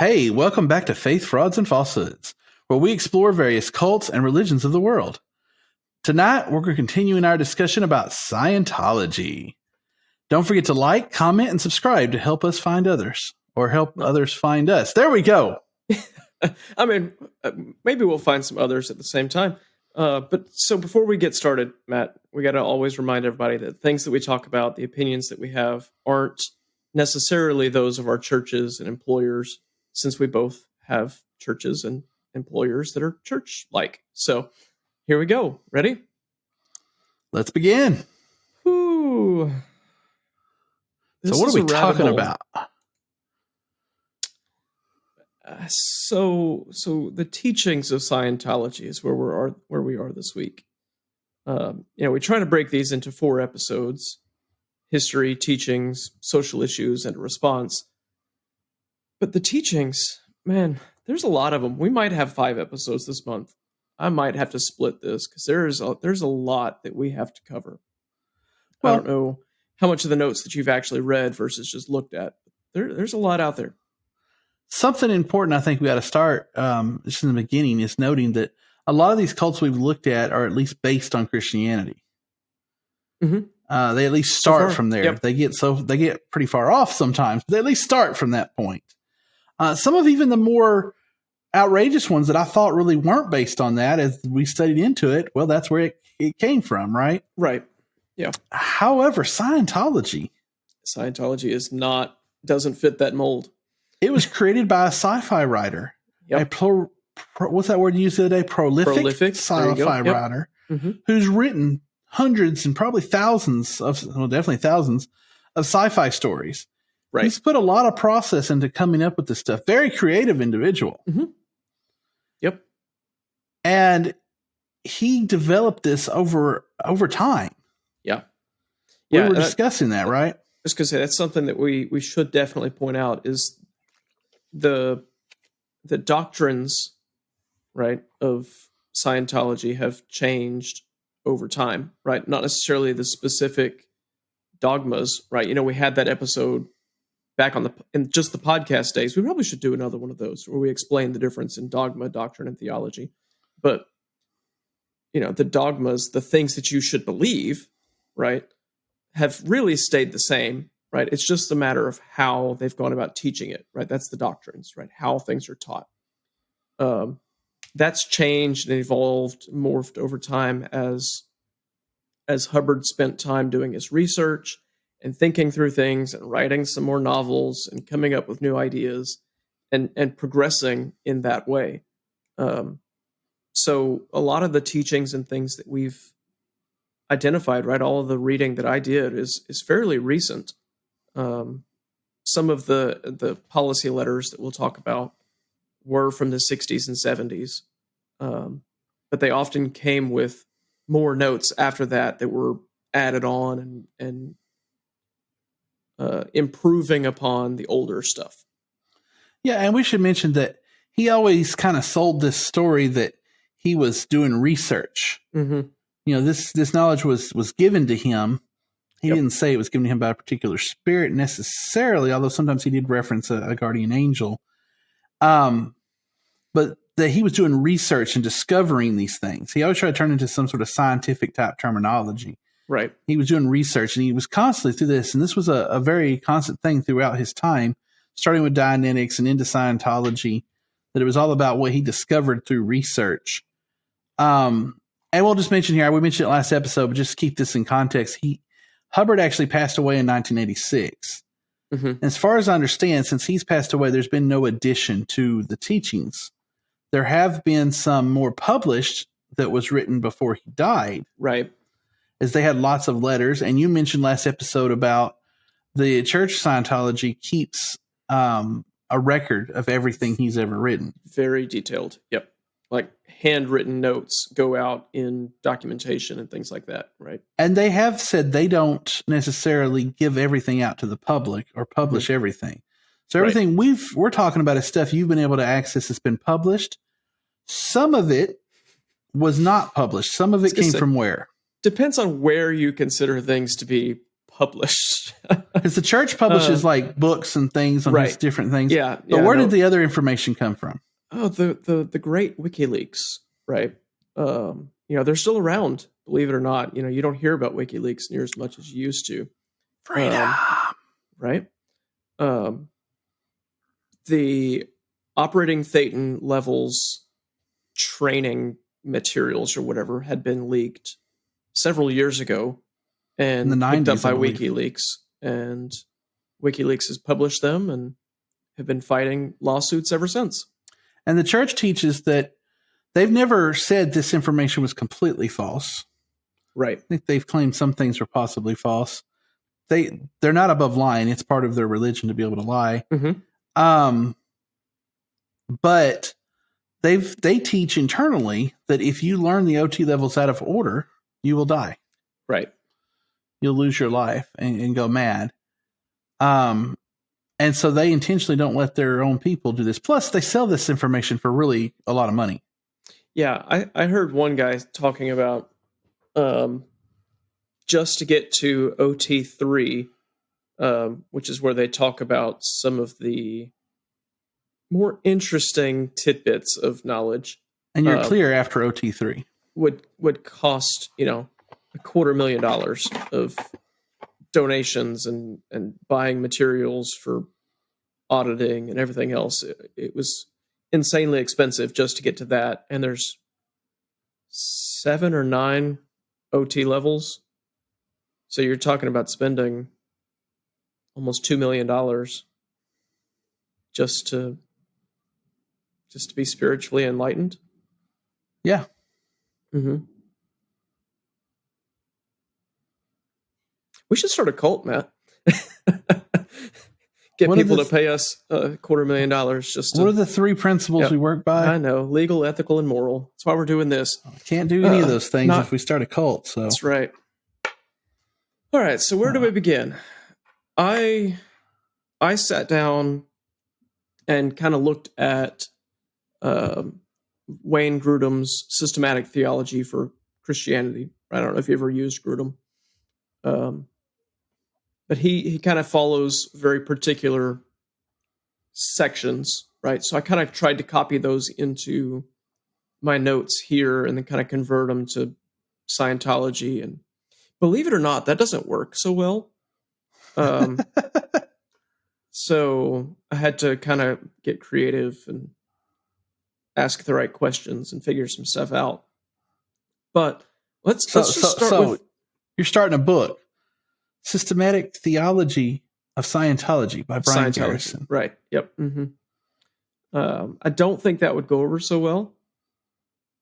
Hey, welcome back to Faith, Frauds, and Falsehoods, where we explore various cults and religions of the world. Tonight, we're continuing our discussion about Scientology. Don't forget to like, comment, and subscribe to help us find others, or help others find us. There we go. I mean, maybe we'll find some others at the same time. But so before we get started, Matt, we got to always remind everybody that things that we talk about, the opinions that we have, aren't necessarily those of our churches and employers, since we both have churches and employers that are church-like. So here we go. Ready? Let's begin. Whew. So what are we talking about? So the teachings of Scientology is where we are this week. We try to break these into 4 episodes: history, teachings, social issues, and a response. But the teachings, man, there's a lot of them. We might have 5 episodes this month. I might have to split this because there's a lot that we have to cover. Well, I don't know how much of the notes that you've actually read versus just looked at. There's a lot out there. Something important I think we got to start just in the beginning is noting that a lot of these cults we've looked at are at least based on Christianity. Mm-hmm. They at least start from there. Yep. They get pretty far off sometimes, but they at least start from that point. Some of even the more outrageous ones that I thought really weren't based on that, as we studied into it, well, that's where it came from, right? Right. Yeah. However, Scientology doesn't fit that mold. It was created by a sci-fi writer. Yep. What's that word you used the other day? Prolific sci-fi writer who's written hundreds and probably definitely thousands of sci-fi stories. Right. He's put a lot of process into coming up with this stuff. Very creative individual. Mm-hmm. Yep. And he developed this over time. Yeah. We were discussing that, right? Just because that's something that we should definitely point out is the doctrines, right, of Scientology have changed over time, right? Not necessarily the specific dogmas, right? We had that episode back in just the podcast days. We probably should do another one of those where we explain the difference in dogma, doctrine, and theology. But, the dogmas, the things that you should believe, right, have really stayed the same, right? It's just a matter of how they've gone about teaching it, right? That's the doctrines, right? How things are taught. That's changed and evolved, morphed over time as Hubbard spent time doing his research and thinking through things and writing some more novels and coming up with new ideas and progressing in that way. So a lot of the teachings and things that we've identified, right, all of the reading that I did is fairly recent. Some of the policy letters that we'll talk about were from the 60s and 70s, but they often came with more notes after that were added on and improving upon the older stuff. Yeah, and we should mention that he always kind of sold this story that he was doing research. Mm-hmm. This knowledge was given to him. He didn't say it was given to him by a particular spirit necessarily, although sometimes he did reference a guardian angel. But that he was doing research and discovering these things. He always tried to turn into some sort of scientific type terminology. Right. He was doing research, and he was constantly through this. And this was a very constant thing throughout his time, starting with Dianetics and into Scientology, that it was all about what he discovered through research. And we'll just mention here, we mentioned it last episode, but just keep this in context. Hubbard actually passed away in 1986. Mm-hmm. And as far as I understand, since he's passed away, there's been no addition to the teachings. There have been some more published that was written before he died. Right. As they had lots of letters. And you mentioned last episode about the Church Scientology keeps a record of everything he's ever written. Very detailed. Yep. Like handwritten notes go out in documentation and things like that, right? And they have said they don't necessarily give everything out to the public or publish mm-hmm. everything. So everything we're talking about is stuff you've been able to access that's been published. Some of it was not published. Some of it came from where? Depends on where you consider things to be published. Because the church publishes like books and things on these different things. Yeah. But where did the other information come from? Oh, the great WikiLeaks, right? They're still around, believe it or not. You don't hear about WikiLeaks near as much as you used to. Freedom. Right? The operating Thetan levels training materials or whatever had been leaked several years ago and in the 90s, picked up by WikiLeaks. And WikiLeaks has published them and have been fighting lawsuits ever since. And the church teaches that they've never said this information was completely false. Right. I think they've claimed some things were possibly false. They're not above lying. It's part of their religion to be able to lie. Mm-hmm. But they teach internally that if you learn the OT levels out of order, you will die. Right. You'll lose your life and go mad. And so they intentionally don't let their own people do this. Plus, they sell this information for really a lot of money. Yeah, I heard one guy talking about just to get to OT3, which is where they talk about some of the more interesting tidbits of knowledge. And you're clear after OT3. Would cost, $250,000 of donations and buying materials for auditing and everything else. It was insanely expensive just to get to that. And there's 7 or 9 OT levels. So you're talking about spending almost $2 million just to be spiritually enlightened. Yeah. Mm-hmm. We should start a cult, Matt. Get people to pay us $250,000 just to... What are the 3 principles we work by? I know. Legal, ethical, and moral. That's why we're doing this. Can't do any of those things if we start a cult. So that's right. All right. So where do we begin? I sat down and kind of looked at Wayne Grudem's systematic theology for Christianity. I don't know if you ever used Grudem. But he kind of follows very particular sections, right? So I kind of tried to copy those into my notes here and then kind of convert them to Scientology. And believe it or not, that doesn't work so well. So I had to kind of get creative and ask the right questions and figure some stuff out. But let's just start with... You're starting a book. Systematic Theology of Scientology by Brian Garrison. Right. Yep. Mm-hmm. I don't think that would go over so well.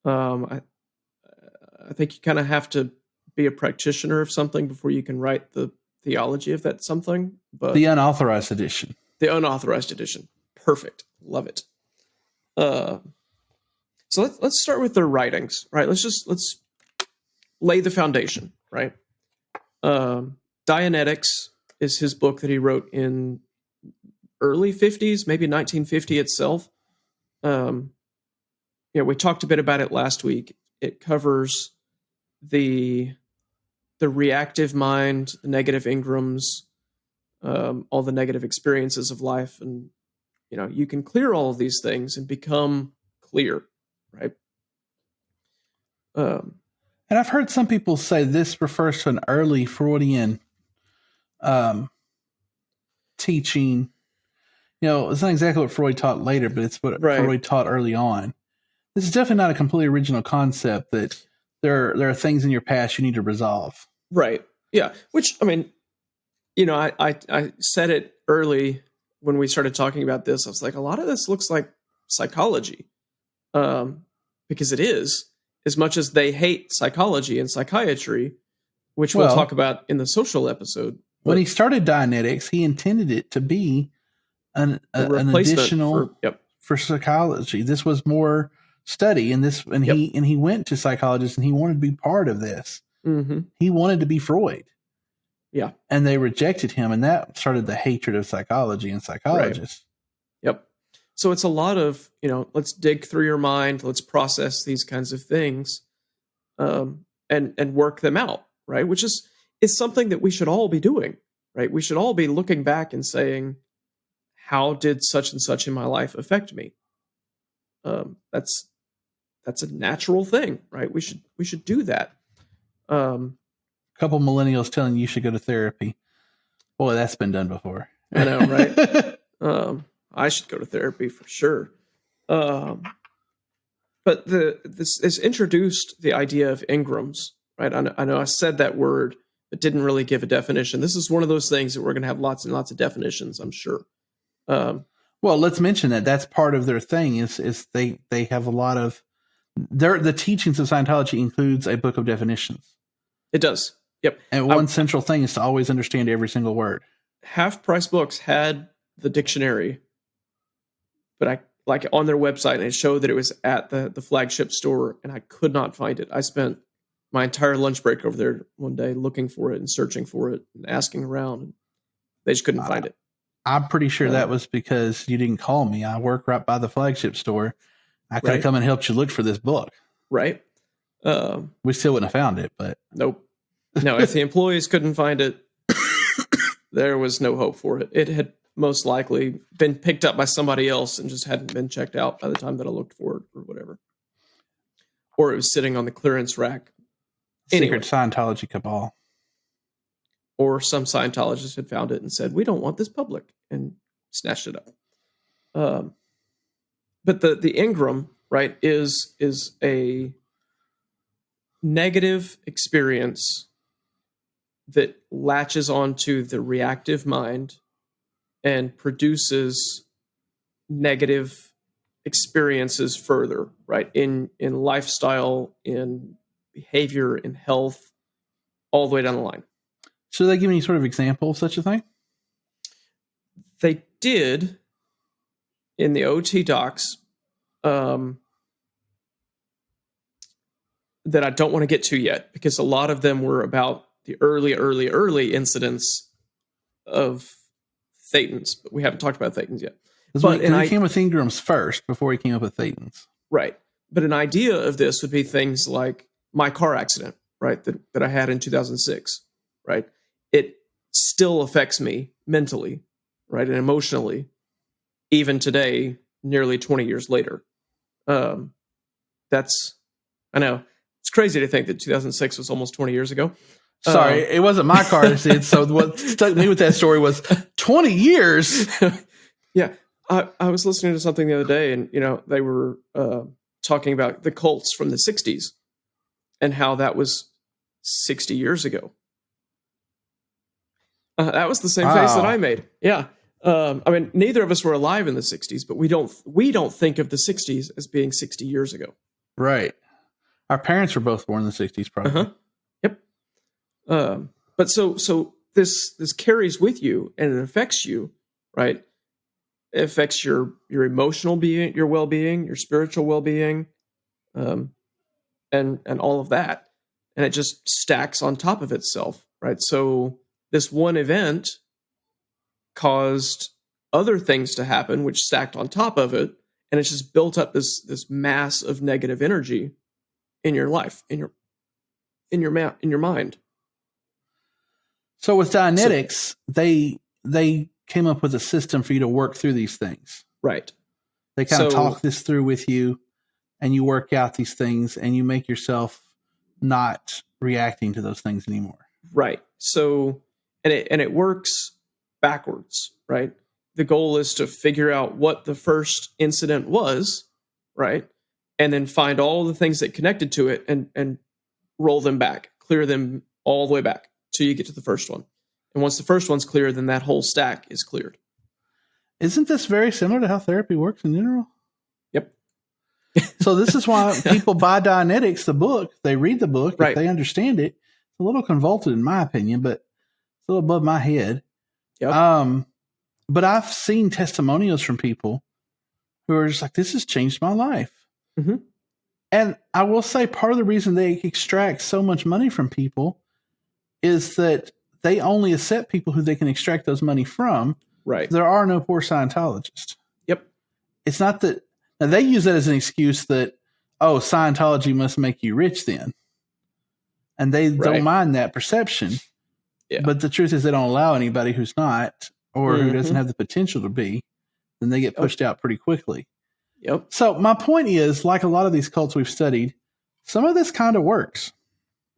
I think you kind of have to be a practitioner of something before you can write the theology of that something. But the unauthorized edition. The unauthorized edition. Perfect. Love it. So let's start with their writings. Right. Let's lay the foundation. Right. Dianetics is his book that he wrote in early 50s, maybe 1950 itself. We talked a bit about it last week. It covers the reactive mind, the negative engrams, all the negative experiences of life. And, you can clear all of these things and become clear, right? And I've heard some people say this refers to an early Freudian teaching. It's not exactly what Freud taught later, but it's what Freud taught early on. This is definitely not a completely original concept that there are things in your past you need to resolve. Right. Yeah. Which, I said it early when we started talking about this. I was like, a lot of this looks like psychology, because it is, as much as they hate psychology and psychiatry, which we'll talk about in the social episode. When he started Dianetics, he intended it to be an additional for psychology. This was more study, and he went to psychologists, and he wanted to be part of this. Mm-hmm. He wanted to be Freud. Yeah, and they rejected him, and that started the hatred of psychology and psychologists. Right. Yep. So it's a lot of let's dig through your mind, let's process these kinds of things, and work them out. Right, which is is something that we should all be doing, right? We should all be looking back and saying, how did such and such in my life affect me? That's a natural thing, right? We should do that. A couple millennials telling you should go to therapy. Boy, that's been done before. I know, right? I should go to therapy for sure. But this introduced the idea of engrams, right? I know I said that word, but didn't really give a definition. This is one of those things that we're going to have lots and lots of definitions, I'm sure. Well, let's mention that that's part of their thing is they have a lot of the teachings of Scientology includes a book of definitions. It does. Yep. And one central thing is to always understand every single word. Half Price Books had the dictionary, but I like on their website, and it showed that it was at the flagship store, and I could not find it. I spent my entire lunch break over there one day looking for it and searching for it and asking around, and they just couldn't find it. I'm pretty sure that was because you didn't call me. I work right by the flagship store. I could have come and helped you look for this book. Right. We still wouldn't have found it, but nope. No, if the employees couldn't find it, there was no hope for it. It had most likely been picked up by somebody else and just hadn't been checked out by the time that I looked for it or whatever. Or it was sitting on the clearance rack. Secret Scientology cabal. Or some Scientologist had found it and said, we don't want this public, and snatched it up. But the engram, right, is a negative experience that latches onto the reactive mind and produces negative experiences further, right, in lifestyle, in behavior, in health, all the way down the line. So they give any sort of example of such a thing? They did in the OT docs that I don't want to get to yet, because a lot of them were about the early incidents of thetans, but we haven't talked about thetans yet. But he came with engrams first before he came up with thetans. Right. But an idea of this would be things like my car accident, right, that I had in 2006, right? It still affects me mentally, right, and emotionally, even today, nearly 20 years later. I know, it's crazy to think that 2006 was almost 20 years ago. Sorry, it wasn't my car accident, so what stuck me with that story was 20 years. Yeah, I was listening to something the other day, and they were talking about the cults from the 60s and how that was 60 years ago. That was the same face that I made. Yeah. I mean, neither of us were alive in the 60s, but we don't think of the 60s as being 60 years ago. Right. Our parents were both born in the 60s, probably. Yep. But so this carries with you, and it affects you, right? It affects your emotional being, your well-being, your spiritual well-being, and all of that. And it just stacks on top of itself, right? So this one event caused other things to happen, which stacked on top of it, and it's just built up this mass of negative energy in your life, in your mind. So with Dianetics, they came up with a system for you to work through these things. Right. They kind of talk this through with you, and you work out these things, and you make yourself not reacting to those things anymore. Right. So, and it works backwards, right? The goal is to figure out what the first incident was, right? And then find all the things that connected to it and roll them back, clear them all the way back till you get to the first one. And once the first one's clear, then that whole stack is cleared. Isn't this very similar to how therapy works in general? Yep. So this is why people buy Dianetics, the book. They read the book. Right. If they understand it. It's a little convoluted in my opinion, but it's a little above my head. Yep. But I've seen testimonials from people who are just like, this has changed my life. Mm-hmm. And I will say part of the reason they extract so much money from people is that they only accept people who they can extract those money from. Right. There are no poor Scientologists. Yep. It's not that. Now they use that as an excuse that, oh, Scientology must make you rich then. And they don't mind that perception. Yeah. But the truth is they don't allow anybody who's not or who doesn't have the potential to be, then they get pushed out pretty quickly. Yep. So my point is, like a lot of these cults we've studied, some of this kind of works.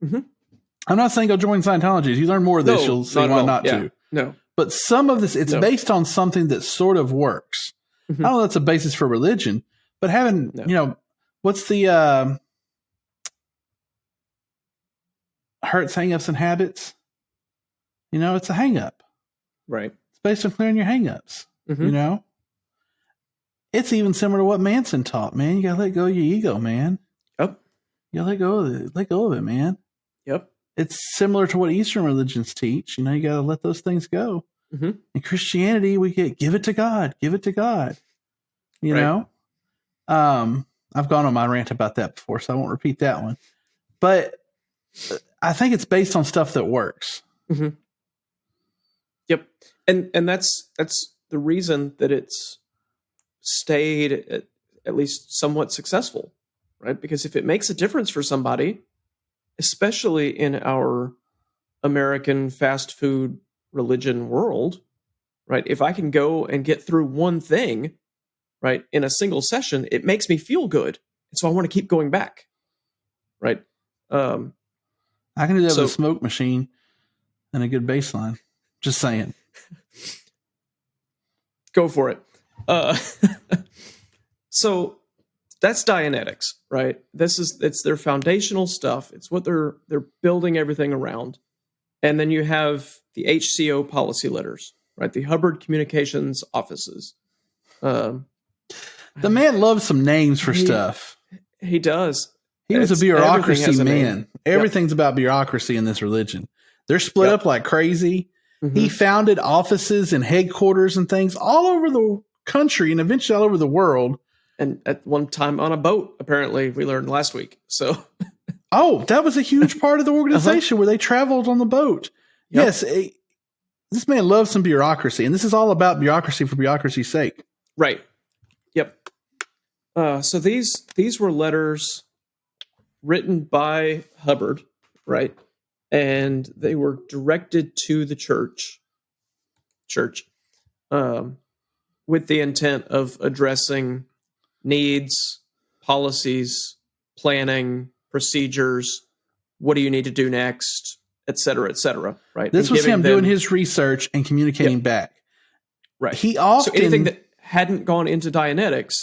Mm-hmm. I'm not saying go join Scientology. If you learn more of this, you'll see why not to. No. But some of this, it's based on something that sort of works. Mm-hmm. I don't know that's a basis for religion, but having, what's the hurts, hang-ups, and habits? It's a hang-up. Right. It's based on clearing your hang-ups, It's even similar to what Manson taught, man. You got to let go of your ego, man. Yep. You got to let go of it. Let go of it, man. Yep. It's similar to what Eastern religions teach. You got to let those things go. Mm-hmm. In Christianity, we give it to God. Give it to God. You know? I've gone on my rant about that before, so I won't repeat that one. But I think it's based on stuff that works. Mm-hmm. Yep. And that's the reason that it's stayed at least somewhat successful, right? Because if it makes a difference for somebody, especially in our American fast food religion world, right? If I can go and get through one thing, right, in a single session, it makes me feel good. And so I want to keep going back, right? I can do that with a smoke machine and a good baseline. Just saying. Go for it. So that's Dianetics, right? It's their foundational stuff. It's what they're building everything around. And then you have the HCO policy letters, right? The Hubbard Communications Offices. The man loves some names for stuff. He does. He was a bureaucracy man. Everything's about bureaucracy in this religion. They're split up like crazy. Mm-hmm. He founded offices and headquarters and things all over the country and eventually all over the world. And at one time on a boat, apparently, we learned last week. So, that was a huge part of the organization where they traveled on the boat. Yep. Yes, this man loves some bureaucracy, and this is all about bureaucracy for bureaucracy's sake. Right. Yep. So these were letters written by Hubbard, right? And they were directed to the church, with the intent of addressing needs, policies, planning, procedures. What do you need to do next, et cetera, right? This was him doing his research and communicating back. Right. He often... So anything that hadn't gone into Dianetics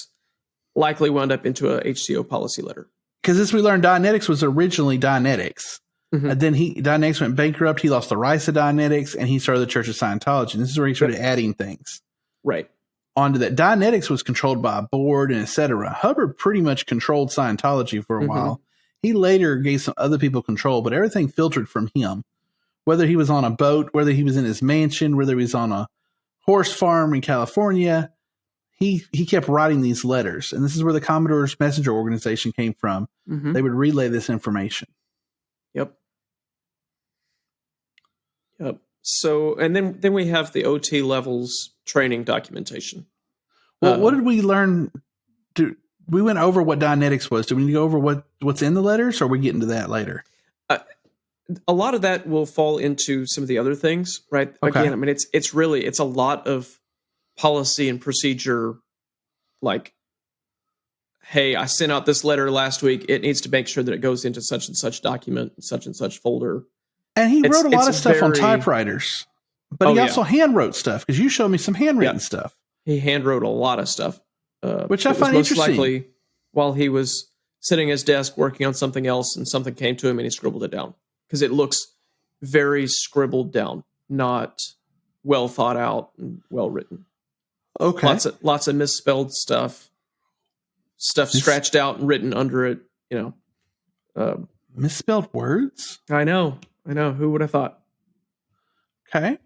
likely wound up into a HCO policy letter. Because as we learned, Dianetics was originally Dianetics. Mm-hmm. And then Dianetics went bankrupt. He lost the rights to Dianetics, and he started the Church of Scientology. And this is where he started adding things. Right. Onto that. Dianetics was controlled by a board and et cetera. Hubbard pretty much controlled Scientology for a while. He later gave some other people control, but everything filtered from him. Whether he was on a boat, whether he was in his mansion, whether he was on a horse farm in California, he kept writing these letters. And this is where the Commodore's Messenger organization came from. Mm-hmm. They would relay this information. Yep. So, and then we have the OT levels training documentation. Well, what did we learn? We went over what Dianetics was. Do we need to go over what's in the letters, or are we getting to that later? A lot of that will fall into some of the other things, right? Okay. Again, I mean, it's a lot of policy and procedure. Like, hey, I sent out this letter last week. It needs to make sure that it goes into such and such document, such and such folder. And he wrote a lot of stuff on typewriters, but he also hand wrote stuff, because you showed me some handwritten stuff. He hand wrote a lot of stuff, which I find interesting. Most likely while he was sitting at his desk working on something else, and something came to him and he scribbled it down, because it looks very scribbled down, not well thought out and well written. Okay, lots of misspelled stuff scratched out and written under it. Misspelled words. I know. Who would have thought? Okay.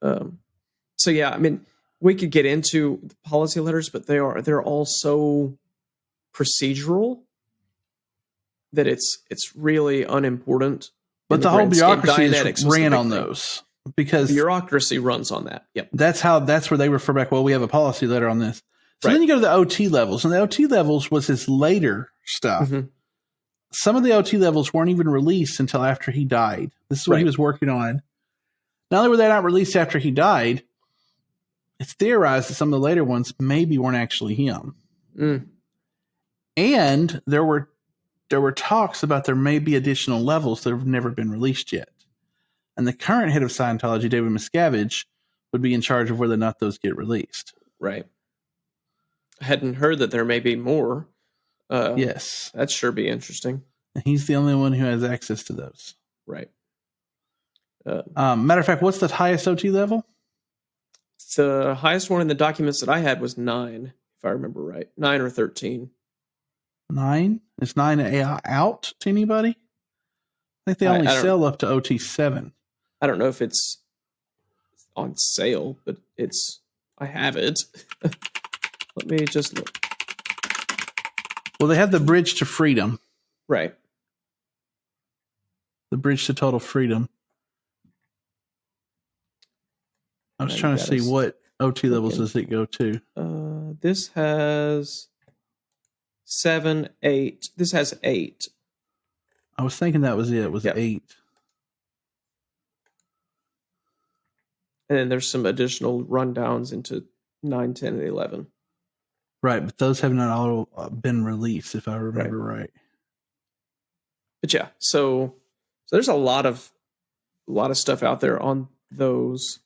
So yeah, I mean, we could get into the policy letters, but they're all so procedural that it's really unimportant. But the whole bureaucracy ran on those, because bureaucracy runs on that. Yep. That's where they refer back. Well, we have a policy letter on this. So then you go to the OT levels, and the OT levels was his later stuff. Mm-hmm. Some of the OT levels weren't even released until after he died. This is what he was working on. Not only were they not released after he died, it's theorized that some of the later ones maybe weren't actually him. Mm. And there were talks about there may be additional levels that have never been released yet. And the current head of Scientology, David Miscavige, would be in charge of whether or not those get released. Right. I hadn't heard that there may be more. Yes. That'd sure be interesting. And he's the only one who has access to those. Right. Matter of fact, what's the highest OT level? The highest one in the documents that I had was 9, if I remember right. 9 or 13. 9? Is 9 out to anybody? I think they only sell up to OT 7. I don't know if it's on sale, but I have it. Let me just look. Well, they have the Bridge to Freedom. Right. The Bridge to Total Freedom. I was trying to see what OT levels does it go to. This has 7, 8. This has 8. I was thinking that was it. It was 8. And then there's some additional rundowns into 9, 10, and 11. Right, but those have not all been released, if I remember right. But yeah, so there's a lot of stuff out there on those.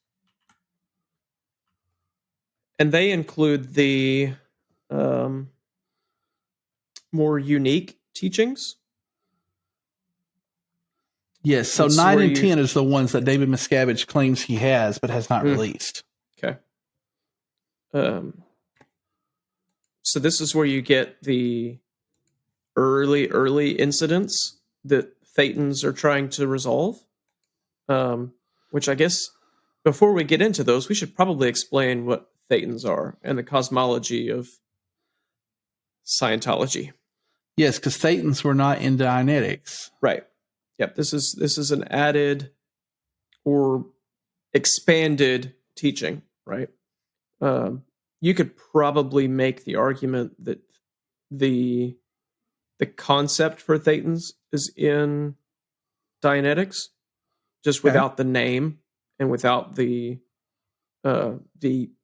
And they include the more unique teachings. Yes, so 9 and 10 is the ones that David Miscavige claims he has, but has not released. Okay. So this is where you get the early incidents that Thetans are trying to resolve. Which I guess before we get into those, we should probably explain what Thetans are and the cosmology of Scientology. Yes, because Thetans were not in Dianetics. Right. Yep. This is an added or expanded teaching, right? You could probably make the argument that the concept for Thetans is in Dianetics, just without the name and without the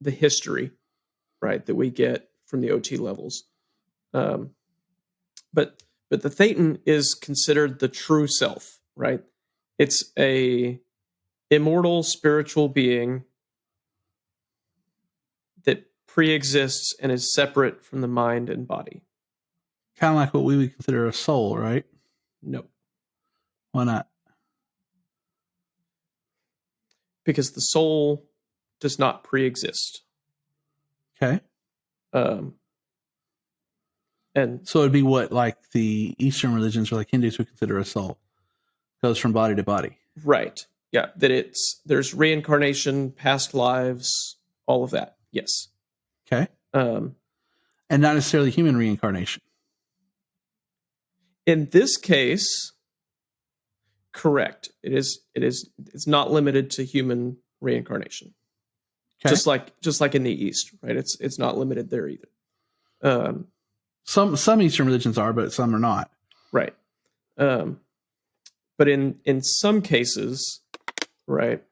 history, right, that we get from the OT levels. But the Thetan is considered the true self, right? It's a immortal spiritual being that pre-exists and is separate from the mind and body. Kind of like what we would consider a soul, right? No. Why not? Because the soul does not pre-exist. Okay. And so it'd be what, like the Eastern religions or like Hindus would consider a soul. Goes from body to body. Right. Yeah. That there's reincarnation, past lives, all of that. Yes. Okay. And not necessarily human reincarnation. In this case, correct. It's not limited to human reincarnation. Okay. Just like in the East, right? It's not limited there either. Some Eastern religions are, but some are not. Right. But in some cases, right.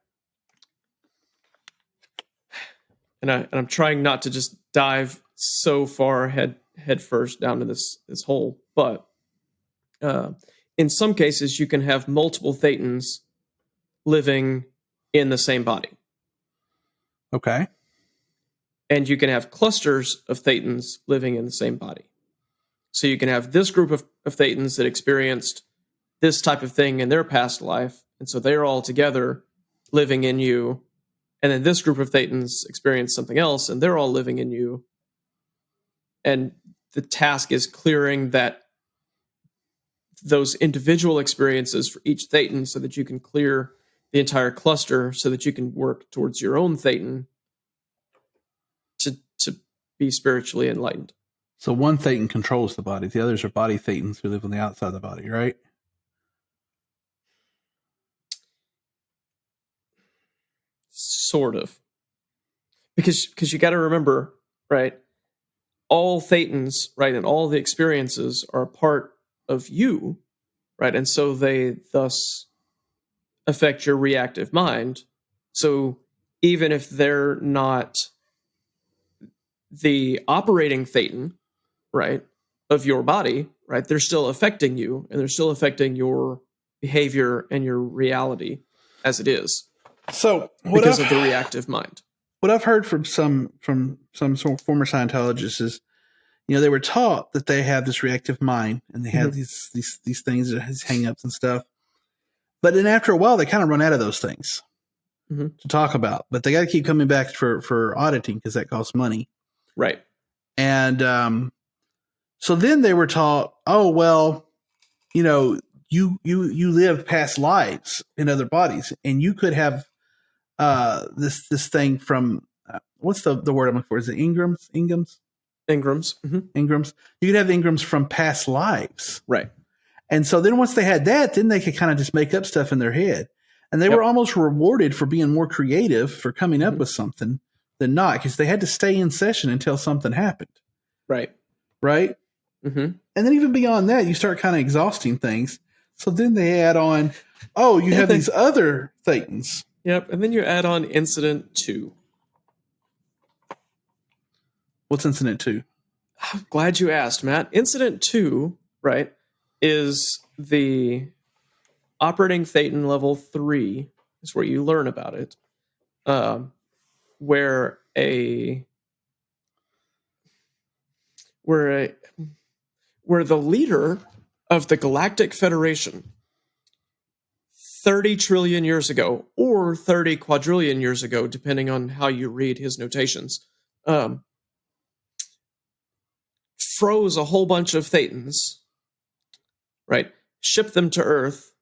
And I'm trying not to just dive so far head first down to this hole, but in some cases you can have multiple Thetans living in the same body. Okay. And you can have clusters of Thetans living in the same body. So you can have this group of Thetans that experienced this type of thing in their past life, and so they're all together living in you. And then this group of Thetans experienced something else, and they're all living in you. And the task is clearing those individual experiences for each Thetan so that you can clear the entire cluster so that you can work towards your own Thetan to be spiritually enlightened. So one Thetan controls the body. The others are body Thetans who live on the outside of the body, right? Sort of. Because you got to remember, right, all Thetans, right, and all the experiences are a part of you, right? And so they thus affect your reactive mind, So even if they're not the operating thetan, right, of your body, right, they're still affecting you, and they're still affecting your behavior and your reality as it is. So because of the reactive mind. What I've heard from some sort of former Scientologists is, they were taught that they have this reactive mind and they have these things, these hang-ups and stuff. But then after a while, they kind of run out of those things to talk about. But they got to keep coming back for auditing because that costs money. Right. And so then they were taught, oh, well, you live past lives in other bodies, and you could have this thing from what's the word I'm looking for? Is it Ingrams? Ingrams. Ingrams. You could have Ingrams from past lives. Right. And so then once they had that, then they could kind of just make up stuff in their head. And they were almost rewarded for being more creative, for coming up with something than not, because they had to stay in session until something happened. Right. Right? Mm-hmm. And then even beyond that, you start kind of exhausting things. So then they add on, you have these other thetans. Yep. And then you add on incident 2. What's incident 2? I'm glad you asked, Matt. Incident 2, right, is the operating thetan level 3 is where you learn about it, where the leader of the Galactic Federation 30 trillion years ago, or 30 quadrillion years ago, depending on how you read his notations, froze a whole bunch of thetans, right? Shipped them to Earth.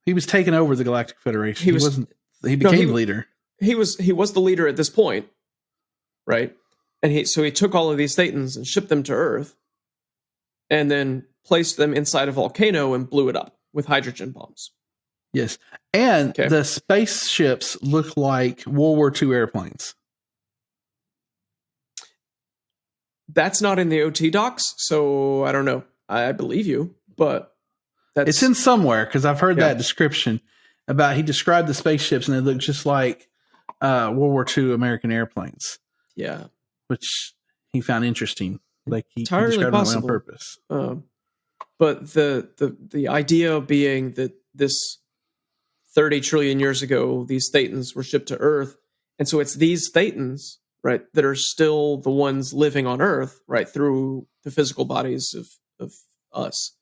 He was taking over the Galactic Federation. He became leader. He was the leader at this point, right? And he took all of these thetans and shipped them to Earth, and then placed them inside a volcano and blew it up with hydrogen bombs. Yes. And the spaceships look like World War II airplanes. That's not in the OT docs, so I don't know. I believe you, but it's in somewhere, because I've heard that description about, he described the spaceships and they look just like World War II American airplanes. Yeah. Which he found interesting. Like he entirely described possible. it on purpose. But the idea being that this 30 trillion years ago, these thetans were shipped to Earth. And so it's these thetans, right, that are still the ones living on Earth, right, through the physical bodies of us.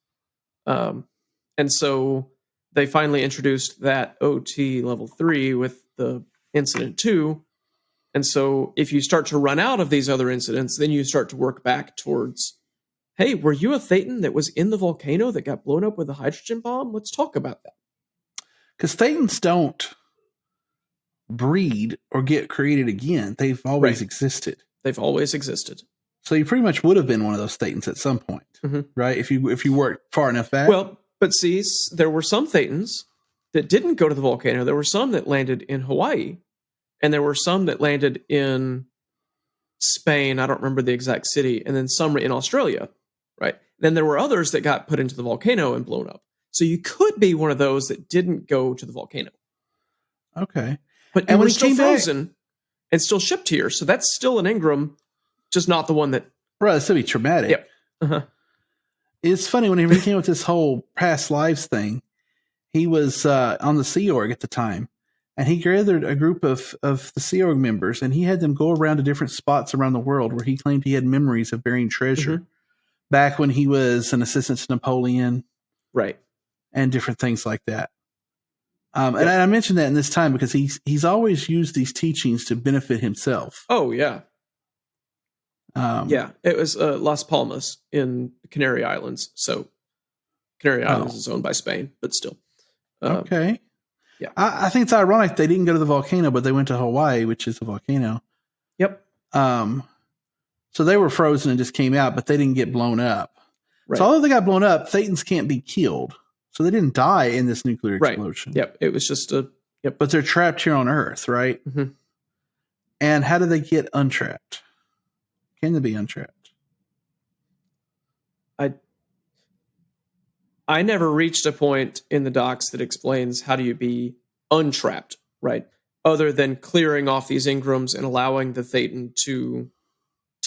And so they finally introduced that OT level 3 with the incident 2. And so if you start to run out of these other incidents, then you start to work back towards, hey, were you a thetan that was in the volcano that got blown up with a hydrogen bomb? Let's talk about that. Because thetans don't breed or get created again. They've always existed. They've always existed. So you pretty much would have been one of those thetans at some point, right? If you worked far enough back. Well, but see, there were some thetans that didn't go to the volcano. There were some that landed in Hawaii, and there were some that landed in Spain. I don't remember the exact city. And then some in Australia, right? Then there were others that got put into the volcano and blown up. So you could be one of those that didn't go to the volcano. Okay. But you were still frozen and still shipped here. So that's still an Ingram, just not the one that... Right, that's going to be traumatic. Yep. Uh-huh. It's funny, when he came with this whole past lives thing, he was on the Sea Org at the time, and he gathered a group of the Sea Org members, and he had them go around to different spots around the world where he claimed he had memories of burying treasure back when he was an assistant to Napoleon. Right. And different things like that. And I mentioned that in this time because he's always used these teachings to benefit himself. Oh, yeah. It was Las Palmas in the Canary Islands. So Canary Islands is owned by Spain, but still. Okay. Yeah. I think it's ironic they didn't go to the volcano, but they went to Hawaii, which is a volcano. Yep. So they were frozen and just came out, but they didn't get blown up. Right. So although they got blown up, thetans can't be killed. So they didn't die in this nuclear explosion. Right. Yep. It was just But they're trapped here on Earth, right? Mm-hmm. And how do they get untrapped? Can they be untrapped? I never reached a point in the docs that explains how do you be untrapped, right? other than clearing off these engrams and allowing the thetan to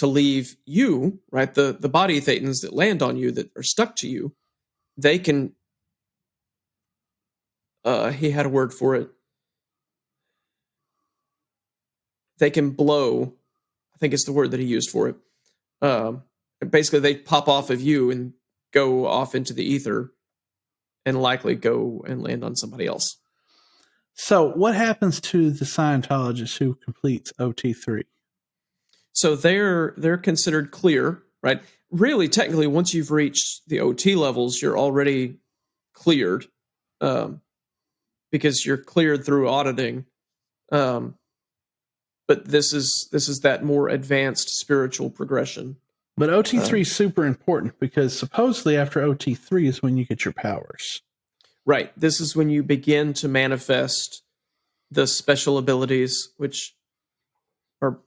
leave you, right? The body thetans that land on you, that are stuck to you, they can, he had a word for it. They can blow, I think it's the word that he used for it. Basically, they pop off of you and go off into the ether and likely go and land on somebody else. So what happens to the Scientologist who completes OT3? So they're considered clear, right? Really, technically, once you've reached the OT levels, you're already cleared, because you're cleared through auditing. But this is that more advanced spiritual progression. But OT3 is super important because supposedly after OT3 is when you get your powers. Right. This is when you begin to manifest the special abilities, which are,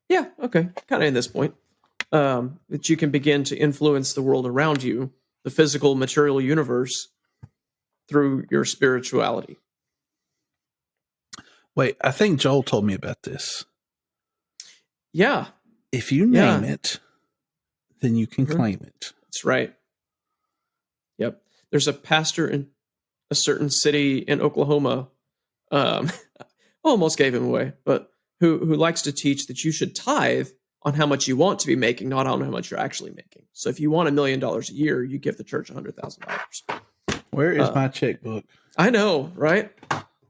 yeah, okay, kind of in this point, that you can begin to influence the world around you, the physical, material universe, through your spirituality. Wait, I think Joel told me about this. Yeah. If you name it, then you can claim it. That's right. Yep. There's a pastor in a certain city in Oklahoma, almost gave him away, but who likes to teach that you should tithe on how much you want to be making, not on how much you're actually making. So if you want $1 million a year, you give the church $100,000. Where is my checkbook? I know, right?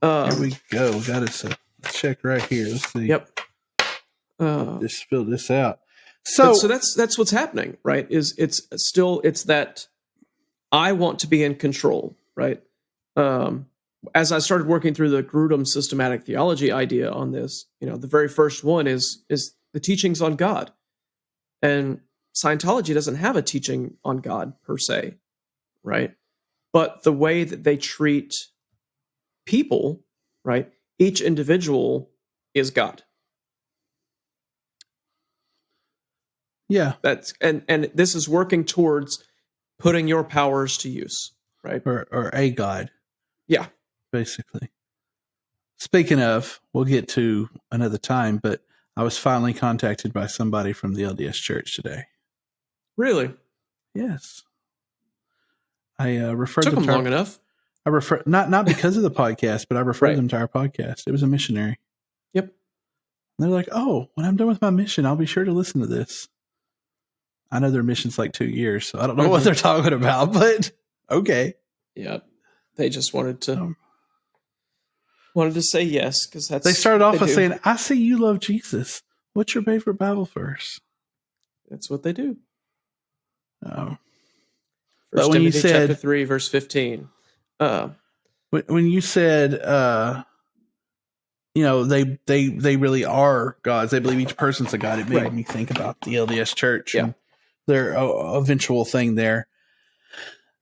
Here we go. Got us a check right here. Let's see. Yep. Just fill this out. So that's what's happening, right? It's that I want to be in control, right? As I started working through the Grudem systematic theology idea on this, the very first one is the teachings on God. And Scientology doesn't have a teaching on God per se, right? But the way that they treat people, right? Each individual is God. Yeah. That's and this is working towards putting your powers to use, right? Or a God. Yeah. Basically. Speaking of, we'll get to another time, but I was finally contacted by somebody from the LDS Church today. Really? Yes. I referred Took them them long enough. I refer not because of the podcast, but I referred them to our podcast. It was a missionary. Yep. And they're like, "Oh, when I'm done with my mission, I'll be sure to listen to this." I know their mission's like 2 years, so I don't know what they're talking about, but okay. Yeah. They just wanted to say yes, because that's they started off with saying, "I see you love Jesus. What's your favorite Bible verse?" That's what they do. Oh. First Timothy chapter 3, verse 15. When you said, they really are gods. They believe each person's a god. It made me think about the LDS Church and their eventual thing there.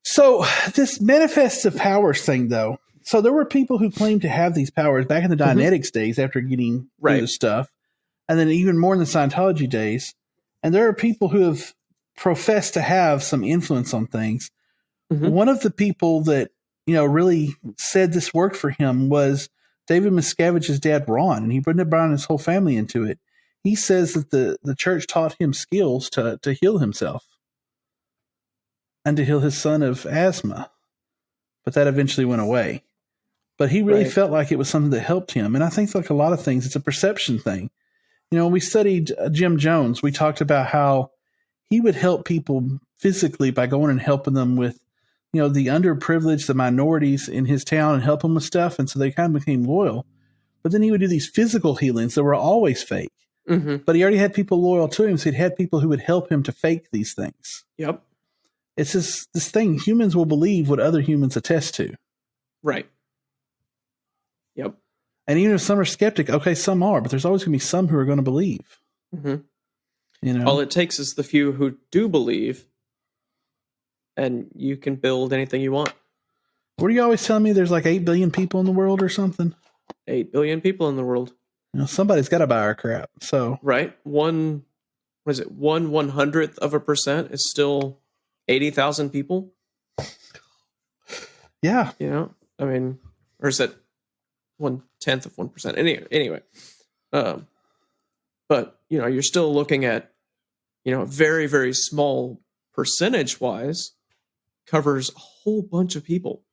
So this manifests of powers thing, though. So there were people who claimed to have these powers back in the Dianetics days after getting through the stuff, and then even more in the Scientology days. And there are people who have professed to have some influence on things. One of the people that really said this worked for him was David Miscavige's dad, Ron, and he brought his whole family into it. He says that the church taught him skills to heal himself and to heal his son of asthma, but that eventually went away. But he really felt like it was something that helped him, and I think like a lot of things, it's a perception thing. When we studied Jim Jones, we talked about how he would help people physically by going and helping them with the underprivileged, the minorities in his town, and help them with stuff. And so they kind of became loyal. But then he would do these physical healings that were always fake. But he already had people loyal to him. So he'd had people who would help him to fake these things. Yep. It's this thing. Humans will believe what other humans attest to. Right. Yep. And even if some are skeptic, okay, some are, but there's always going to be some who are going to believe. All it takes is the few who do believe, and you can build anything you want. What are you always telling me? There's like 8 billion people in the world or something? 8 billion people in the world. Somebody's got to buy our crap. So right, 1/100th% is still 80,000 people. Yeah. I mean, or is that 1/10 of 1%. Anyway, but you're still looking at a very, very small percentage wise covers a whole bunch of people.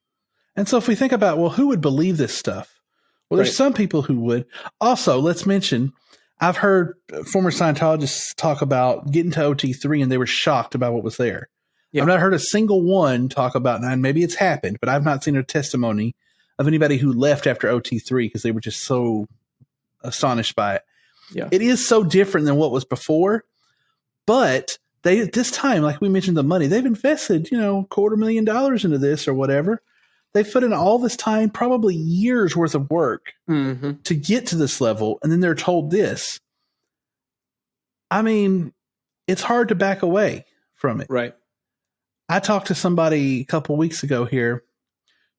And so if we think about, well, who would believe this stuff? Well, there's some people who would. Also, let's mention, I've heard former Scientologists talk about getting to OT3 and they were shocked about what was there. Yep. I've not heard a single one talk about, and maybe it's happened, but I've not seen a testimony of anybody who left after OT3 because they were just so astonished by it. Yeah. It is so different than what was before, but they, at this time, like we mentioned, the money, they've invested, $250,000 into this or whatever. They've put in all this time, probably years worth of work to get to this level. And then they're told this. I mean, it's hard to back away from it. Right. I talked to somebody a couple of weeks ago here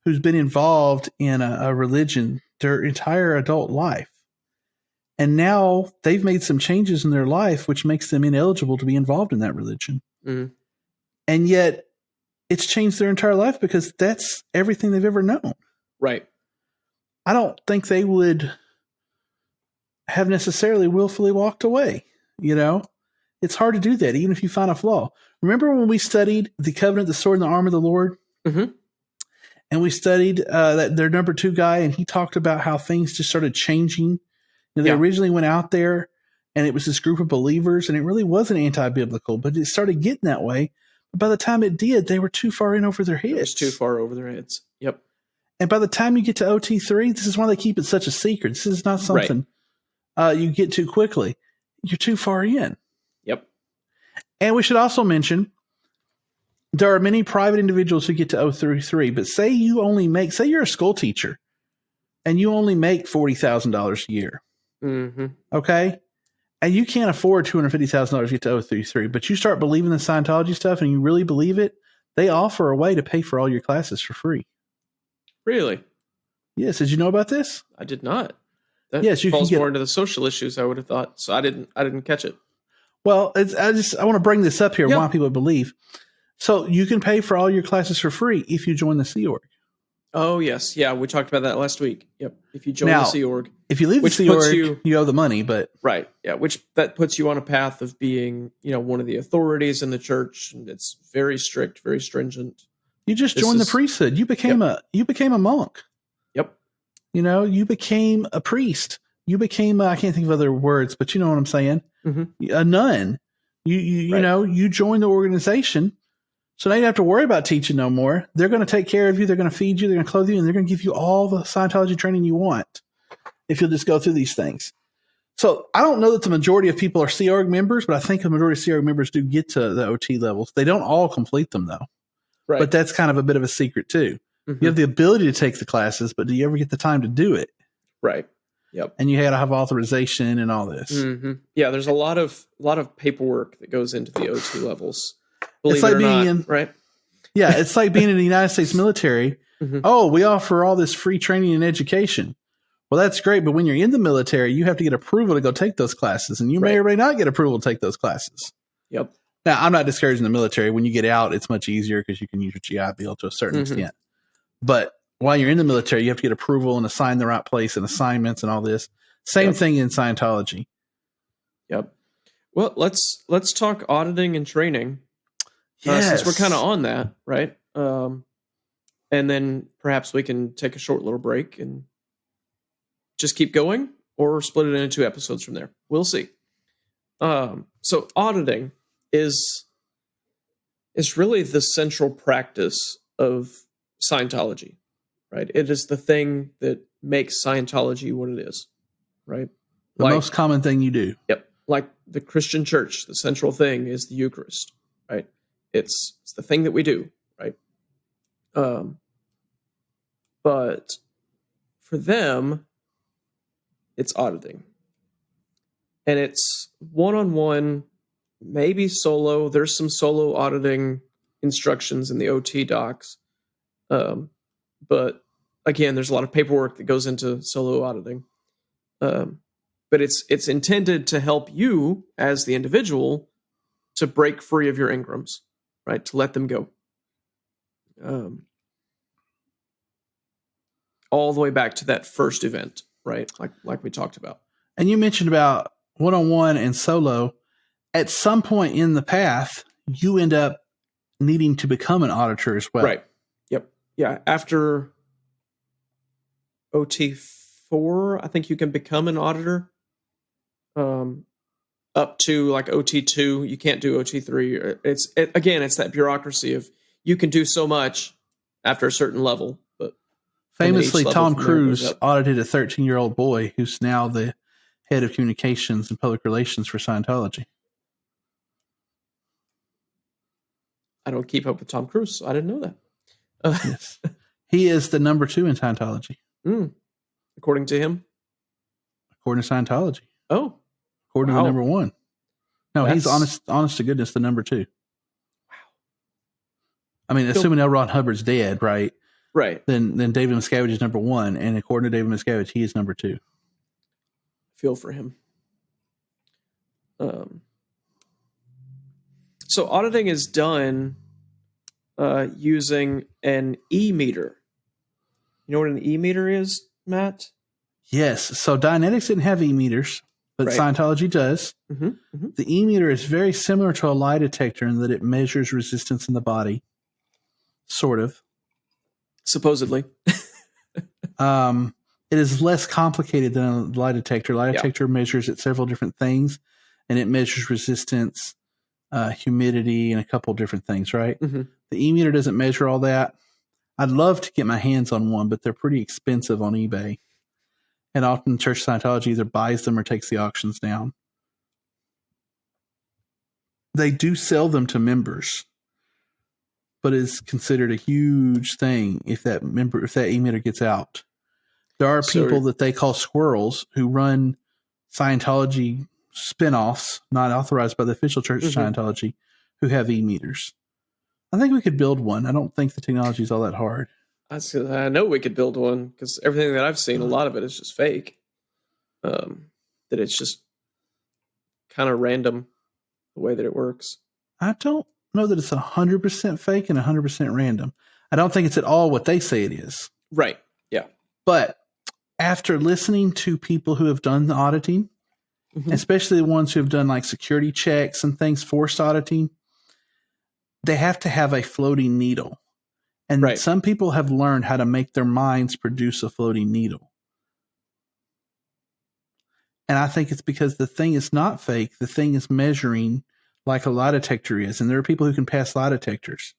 who's been involved in a religion their entire adult life. And now they've made some changes in their life, which makes them ineligible to be involved in that religion. Mm-hmm. And yet it's changed their entire life because that's everything they've ever known. Right. I don't think they would have necessarily willfully walked away. It's hard to do that, even if you find a flaw. Remember when we studied the covenant, the sword, and the arm of the Lord? Mm-hmm. And we studied their number 2 guy, and he talked about how things just started changing. They originally went out there, and it was this group of believers, and it really wasn't anti-biblical, but it started getting that way. But by the time it did, they were too far in over their heads. It was too far over their heads. Yep. And by the time you get to OT3, this is why they keep it such a secret. This is not something you get too quickly. You're too far in. Yep. And we should also mention, there are many private individuals who get to OT3, but say you're a school teacher and you only make $40,000 a year. Mm-hmm. Okay. And you can't afford $250,000 to get to OT3, but you start believing the Scientology stuff and you really believe it. They offer a way to pay for all your classes for free. Really? Yes. Did you know about this? I did not. That you falls more into the social issues, I would have thought. So I didn't catch it. Well, I want to bring this up here. Why people believe. So you can pay for all your classes for free if you join the Sea Org. Oh, yes. Yeah, we talked about that last week. Yep. If you join the Sea Org. If you leave the Sea Org, you owe the money, but... Right. Yeah, that puts you on a path of being, one of the authorities in the church, and it's very strict, very stringent. You just joined the priesthood. You became a monk. Yep. You became a priest. You became, I can't think of other words, but you know what I'm saying? Mm-hmm. A nun. You joined the organization. So now you don't have to worry about teaching no more. They're going to take care of you. They're going to feed you. They're going to clothe you. And they're going to give you all the Scientology training you want if you'll just go through these things. So I don't know that the majority of people are Sea Org members, but I think the majority of Sea Org members do get to the OT levels. They don't all complete them, though. Right. But that's kind of a bit of a secret, too. Mm-hmm. You have the ability to take the classes, but do you ever get the time to do it? Right. Yep. And you got to have authorization and all this. Mm-hmm. Yeah, there's a lot of paperwork that goes into the OT levels. It's like being right? Yeah, it's like being in the United States military. Mm-hmm. Oh, we offer all this free training and education. Well, that's great, but when you're in the military, you have to get approval to go take those classes, and you may or may not get approval to take those classes. Yep. Now, I'm not discouraging the military. When you get out, it's much easier because you can use your GI Bill to a certain extent. But while you're in the military, you have to get approval and assign the right place and assignments and all this. Same thing in Scientology. Yep. Well, let's talk auditing and training. Yes. Since we're kind of on that, right? And then perhaps we can take a short little break and just keep going, or split it into 2 episodes from there. We'll see. So auditing is really the central practice of Scientology, right? It is the thing that makes Scientology what it is, right? The most common thing you do. Yep. Like the Christian church, the central thing is the Eucharist, right? It's the thing that we do, right? But for them, it's auditing. And it's one-on-one, maybe solo. There's some solo auditing instructions in the OT docs. But again, there's a lot of paperwork that goes into solo auditing. But it's intended to help you as the individual to break free of your engrams, right? To let them go. all the way back to that first event, right? Like we talked about. And you mentioned about one-on-one and solo. At some point in the path, you end up needing to become an auditor as well. Right. Yep. Yeah. After OT4, I think you can become an auditor. Up to like OT2, you can't do OT3. It's that bureaucracy of you can do so much after a certain level. But famously, Tom Cruise audited a 13-year-old boy who's now the head of communications and public relations for Scientology. I don't keep up with Tom Cruise, so I didn't know that. Yes. He is the number 2 in Scientology. According to him? According to Scientology. Oh. According to the number 1. No, he's honest to goodness, the number 2. Wow. I mean, assuming L. Ron Hubbard's dead, right? Right. Then David Miscavige is number 1, and according to David Miscavige, he is number 2. Feel for him. So auditing is done using an e-meter. You know what an e-meter is, Matt? Yes. So Dianetics didn't have e-meters, but Scientology does. The e-meter is very similar to a lie detector in that it measures resistance in the body. Sort of. Supposedly. It is less complicated than a lie detector. Lie detector measures at several different things, and it measures resistance, humidity, and a couple different things, right? The e-meter doesn't measure all that. I'd love to get my hands on one, but they're pretty expensive on eBay. And often Church of Scientology either buys them or takes the auctions down. They do sell them to members, but it's considered a huge thing if that e-meter gets out. There are people that they call squirrels who run Scientology spinoffs, not authorized by the official Church of Scientology, who have e-meters. I think we could build one. I don't think the technology is all that hard. I know we could build one because everything that I've seen, a lot of it is just fake. That it's just kind of random the way that it works. I don't know that it's 100% fake and 100% random. I don't think it's at all what they say it is. Right. Yeah. But after listening to people who have done the auditing, especially the ones who have done like security checks and things, forced auditing, they have to have a floating needle. And some people have learned how to make their minds produce a floating needle. And I think it's because the thing is not fake. The thing is measuring like a lie detector is. And there are people who can pass lie detectors.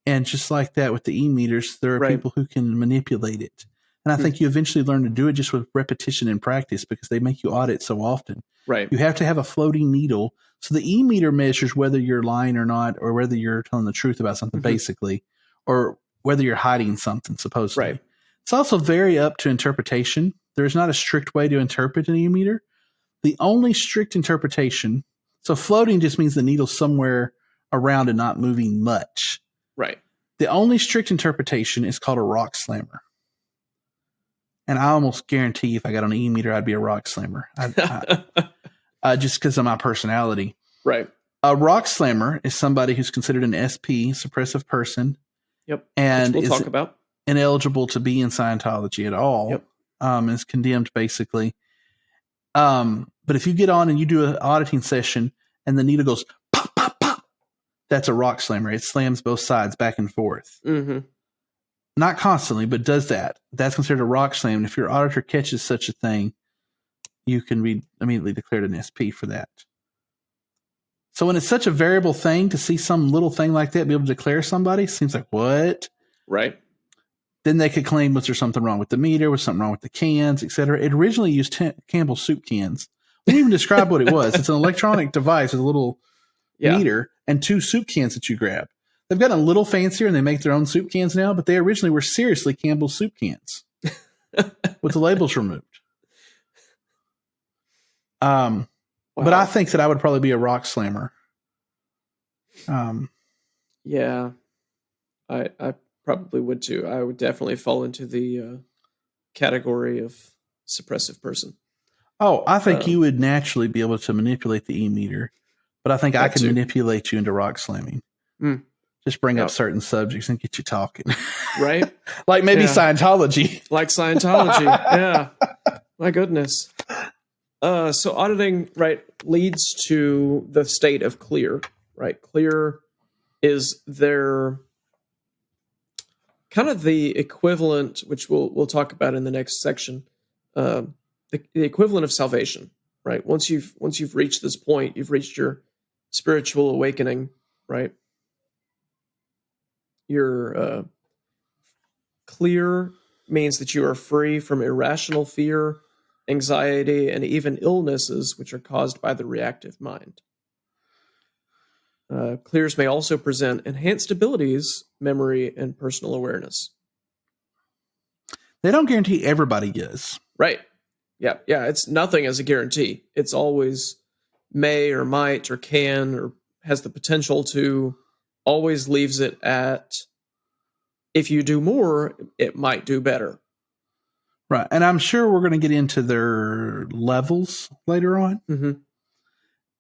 And just like that with the e-meters, there are people who can manipulate it. And I think you eventually learn to do it just with repetition and practice because they make you audit so often. Right. You have to have a floating needle. So the e-meter measures whether you're lying or not, or whether you're telling the truth about something, basically, or whether you're hiding something, supposedly. Right. It's also very up to interpretation. There's not a strict way to interpret an e-meter. The only strict interpretation, so floating just means the needle's somewhere around and not moving much. Right. The only strict interpretation is called a rock slammer. And I almost guarantee if I got on an e-meter, I'd be a rock slammer. Just because of my personality. Right. A rock slammer is somebody who's considered an SP, suppressive person. Yep. And which we'll talk about. Ineligible to be in Scientology at all. Yep. Is condemned, basically. But if you get on and you do an auditing session and the needle goes pop, pop, pop, that's a rock slammer. It slams both sides back and forth. Not constantly, but does that. That's considered a rock slam. And if your auditor catches such a thing, you can be immediately declared an SP for that. So when it's such a variable thing to see some little thing like that be able to declare somebody, seems like, what? Right. Then they could claim, was there something wrong with the meter? Was something wrong with the cans, etc.? It originally used Campbell's soup cans. We didn't even describe what it was. It's an electronic device with a little meter and 2 soup cans that you grab. They've gotten a little fancier and they make their own soup cans now, but they originally were seriously Campbell's soup cans with the labels removed. Wow. But I think that I would probably be a rock slammer. Yeah, I probably would too. I would definitely fall into the category of suppressive person. Oh, I think you would naturally be able to manipulate the e-meter, but I think I can manipulate you into rock slamming. Just bring up certain subjects and get you talking. Right? Like maybe Scientology. Like Scientology. Yeah. My goodness. So auditing, right, leads to the state of clear, right? Clear is their kind of the equivalent, which we'll talk about in the next section, the equivalent of salvation, right? Once you've reached this point, you've reached your spiritual awakening, right? You're clear means that you are free from irrational fear, anxiety, and even illnesses which are caused by the reactive mind. Clears may also present enhanced abilities, memory, and personal awareness. They don't guarantee everybody is. Right. Yeah. It's nothing as a guarantee. It's always may or might or can or has the potential to, always leaves it at, if you do more, it might do better. Right. And I'm sure we're going to get into their levels later on. Mm-hmm.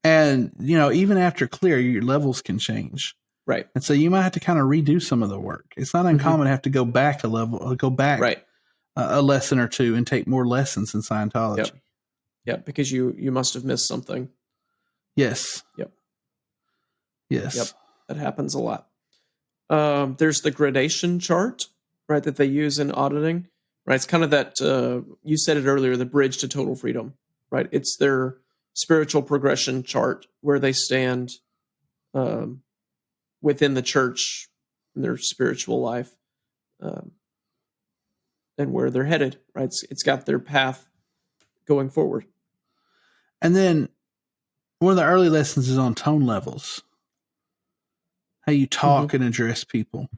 And, even after clear, your levels can change. Right. And so you might have to kind of redo some of the work. It's not uncommon to have to go back a lesson or two and take more lessons in Scientology. Yep. Yeah, because you must have missed something. Yes. Yep. Yes. Yep. That happens a lot. There's the gradation chart, right, that they use in auditing. Right. It's kind of that, you said it earlier, the bridge to total freedom, right? It's their spiritual progression chart where they stand within the church in their spiritual life and where they're headed, right? It's got their path going forward. And then one of the early lessons is on tone levels, how you talk and address people.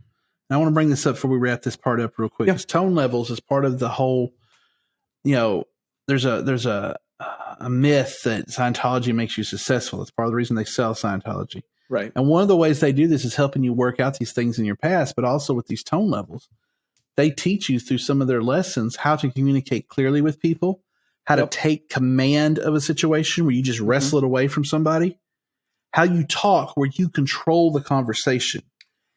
And I want to bring this up before we wrap this part up real quick. Because tone levels is part of the whole, there's a myth that Scientology makes you successful. It's part of the reason they sell Scientology. Right. And one of the ways they do this is helping you work out these things in your past, but also with these tone levels. They teach you through some of their lessons how to communicate clearly with people, how to take command of a situation where you just wrestle it away from somebody, how you talk where you control the conversation.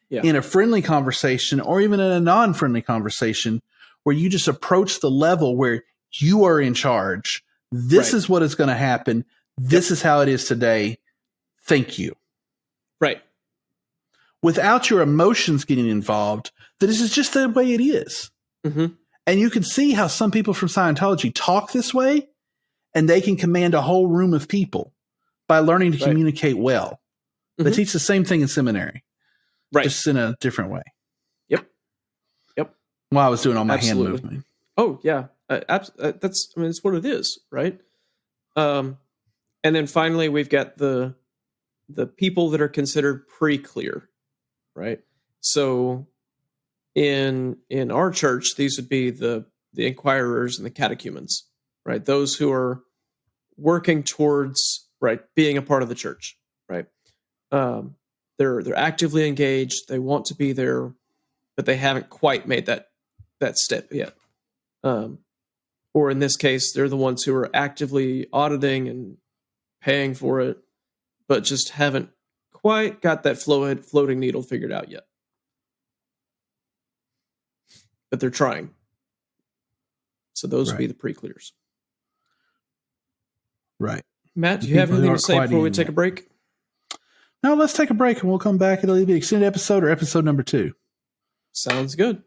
In a friendly conversation or even in a non-friendly conversation where you just approach the level where you are in charge. This is what is going to happen. This is how it is today. Thank you. Right. Without your emotions getting involved, that this is just the way it is. Mm-hmm. And you can see how some people from Scientology talk this way and they can command a whole room of people by learning to communicate well. They teach the same thing in seminary. Right. Just in a different way. Yep. While I was doing all my hand movement. Oh, yeah. That's what it is, right? And then finally, we've got the people that are considered pre-clear, right? So in our church, these would be the inquirers and the catechumens, right? Those who are working towards, being a part of the church, right? They're actively engaged. They want to be there, but they haven't quite made that step yet. Or in this case, they're the ones who are actively auditing and paying for it, but just haven't quite got that floating needle figured out yet. But they're trying. So those would be the pre-clears. Right. Matt, do you have anything to say before we take a break? No, let's take a break and we'll come back. It'll either be extended episode or episode number 2. Sounds good.